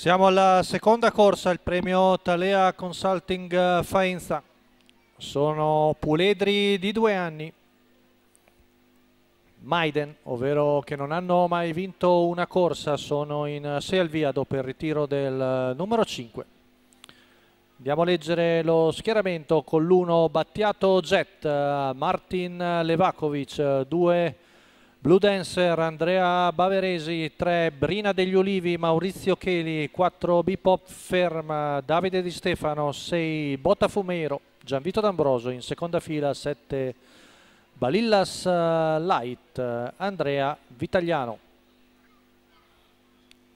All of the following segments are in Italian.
Siamo alla seconda corsa, il premio Thalea Consulting Faenza. Sono puledri di 2 anni, Maiden, ovvero che non hanno mai vinto una corsa, sono in 6 al via dopo il ritiro del numero 5. Andiamo a leggere lo schieramento con l'1 Battiato Jet, Martin Levakovic, 2 Blue Dancer, Andrea Baveresi, 3 Brina degli Ulivi, Maurizio Cheli, 4 Bipop Ferma, Davide Di Stefano, 6 Bottafumero, Gianvito D'Ambroso, in seconda fila 7 Balillas Light, Andrea Vitagliano.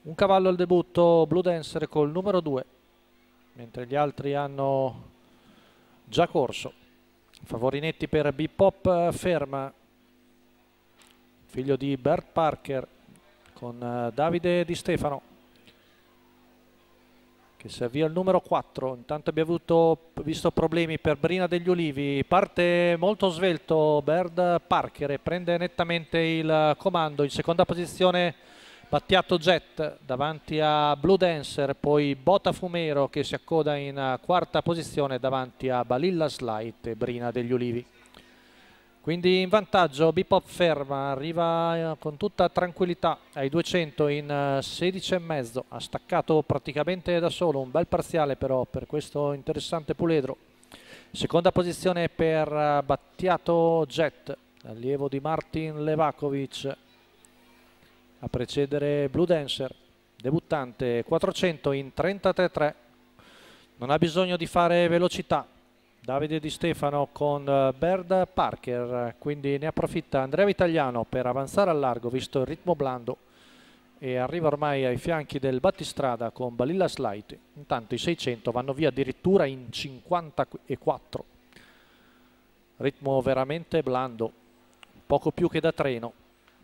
Un cavallo al debutto Blue Dancer col numero 2, mentre gli altri hanno già corso. Favori netti per Bipop Ferma, figlio di Bert Parker, con Davide Di Stefano che si avvia al numero 4. Intanto abbiamo visto problemi per Brina degli Ulivi, parte molto svelto Bert Parker e prende nettamente il comando. In seconda posizione Battiato Jet davanti a Blue Dancer, poi Bottafumero che si accoda in quarta posizione davanti a Balillas Light e Brina degli Ulivi. Quindi in vantaggio Bipop Ferma, arriva con tutta tranquillità ai 200 in 16,5, ha staccato praticamente da solo, un bel parziale però per questo interessante puledro. Seconda posizione per Battiato Jet, allievo di Martin Levakovic, a precedere Blue Dancer, debuttante, 400 in 33,3, non ha bisogno di fare velocità. Davide Di Stefano con Bert Parker, quindi ne approfitta Andrea Vitagliano per avanzare al largo visto il ritmo blando e arriva ormai ai fianchi del battistrada con Balillas Light. Intanto i 600 vanno via addirittura in 54, ritmo veramente blando, poco più che da treno,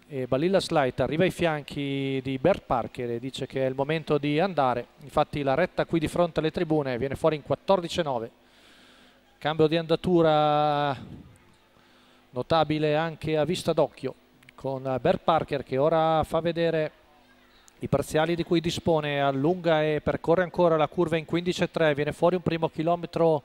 e Balillas Light arriva ai fianchi di Bert Parker e dice che è il momento di andare. Infatti la retta qui di fronte alle tribune viene fuori in 14,9. Cambio di andatura notabile anche a vista d'occhio con Bert Parker che ora fa vedere i parziali di cui dispone, allunga e percorre ancora la curva in 15,3, viene fuori un primo chilometro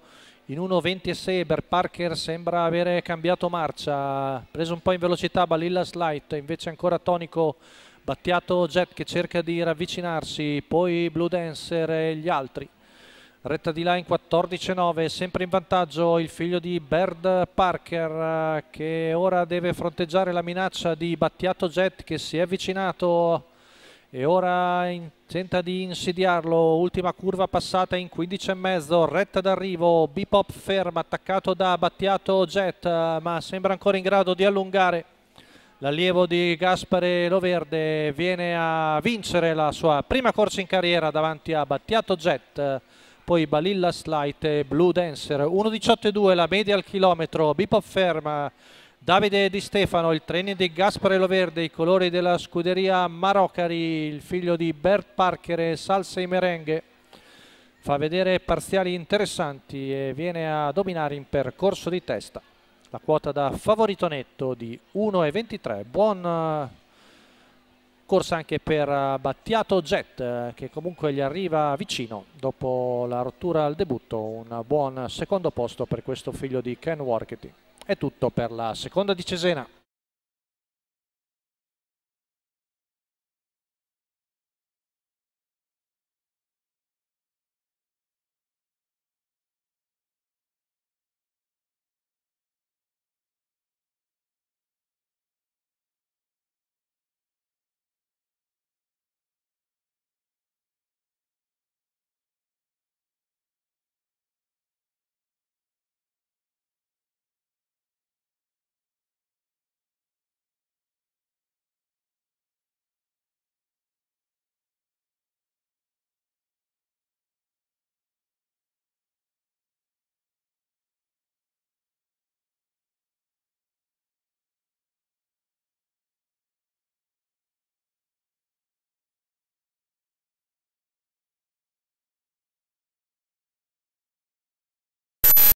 in 1,26. Bert Parker sembra avere cambiato marcia, preso un po' in velocità Balillas Light, invece ancora tonico Battiato Jet che cerca di ravvicinarsi, poi Blue Dancer e gli altri. Retta di là in 14,9, sempre in vantaggio il figlio di Bert Parker che ora deve fronteggiare la minaccia di Battiato Jet che si è avvicinato e ora tenta di insidiarlo. Ultima curva passata in 15,5, retta d'arrivo Bipop Ferma attaccato da Battiato Jet, ma sembra ancora in grado di allungare. L'allievo di Gaspare Loverde viene a vincere la sua prima corsa in carriera davanti a Battiato Jet, poi Balillas Light e Blue Dancer. 1,18,2 la media al chilometro. Bipop Ferma, Davide Di Stefano, il training di Gaspare Loverde, i colori della scuderia Marocari, il figlio di Bert Parker e Salsa e Merengue, fa vedere parziali interessanti e viene a dominare in percorso di testa. La quota da favorito netto di 1,23. Buon corsa anche per Battiato Jet che comunque gli arriva vicino dopo la rottura al debutto. Un buon secondo posto per questo figlio di Ken Workety. È tutto per la seconda di Cesena.